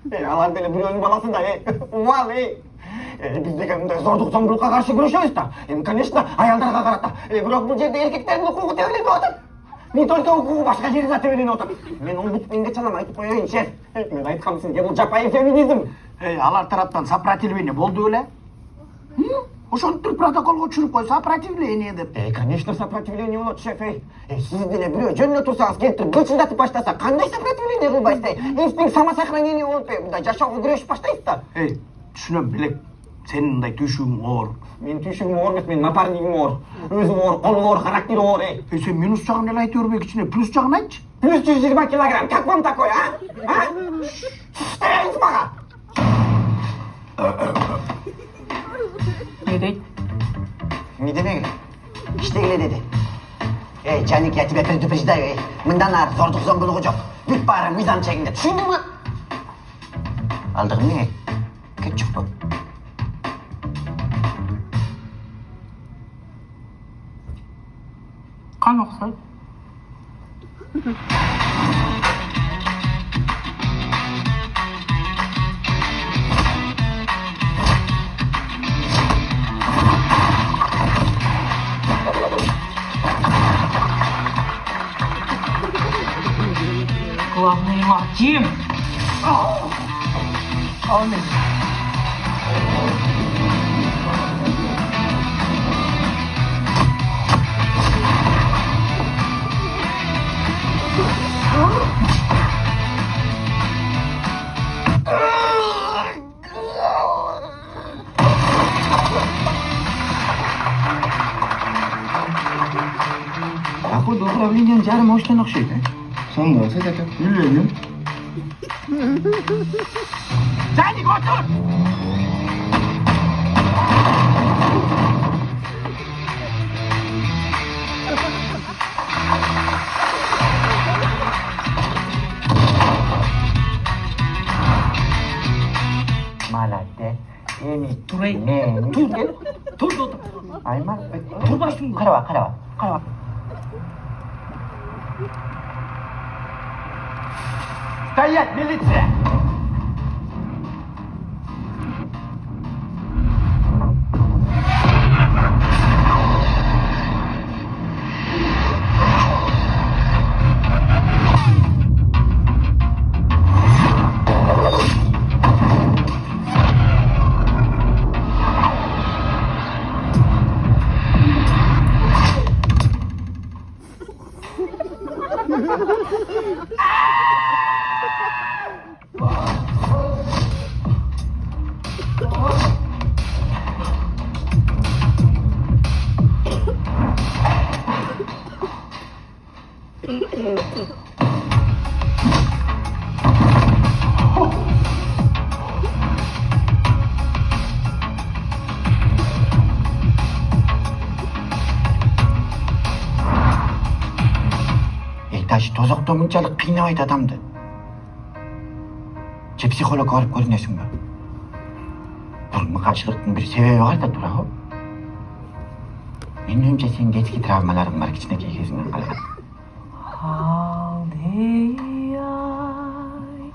Алар деле бирөөнүн баласы да, убал, биз деген мындай зордук зомбулукка каршы күрөшөбүз да. Конечно, аялдарга карата. Бирок бул жерде эркектердин укугу тебеленип атат. Не только укугу, башка жерде да тебеленип атат. Мен омбудсменге чалам, айтып коеюн, шеф. Мен айткам сизге, бул жапайы феминизм. Алар тараптан сопротивление болду беле? Ошентип протоколго түшүрүп кой, сопротивление деп. Конечно, сопротивление болот, шеф. Сиз деле бирөө жөнүнө турсаңыз, келтирип кылчылдатып баштаса, кандай сопротивление кылбайсыз? Инстинкт самосохранение болуп, мындай жашоого күрөшүп баштайсыз да. Түшүнөм, билек. Сенин мындай түшүгүң оор. Менин түшүгүм оор эмес, менин напарнигим оор. Өзү оор, колу оор, характери оор. Сен минус жагын эле айта бербей, кичине плюс жагын айтчы. Плюс 120 килограмм, как вам такое, а? Стояңыз мага! Не дейт? Не демек? Иштегиле деди. Жаник, я тебя предупреждаю, мындан ары зордук зомбулугу жок. Бүт баары мыйзам чегинде, түшүндүңбү? Алдыгы эмне? Кетчуппу? Кан оксойт. Главный Максим! Алмен. Походу, управлением жарым оштан окшойт, Сонда окшойт ака. Үйлөнгүн. Жаник, отур! Молодец. Турай. Тур. Аймак. Турбайсың. Караба. Стоять, милиция! Taşı tozokta mынчалык кыйнабайт адамды. Же психологко барып көрүнөсүңбү? Бул мыкаачылыктын бир себеби бар да туурабы? Менин оюмча сенин детский травмаларың бар кичинекей кезиңден калган. Алдей ай.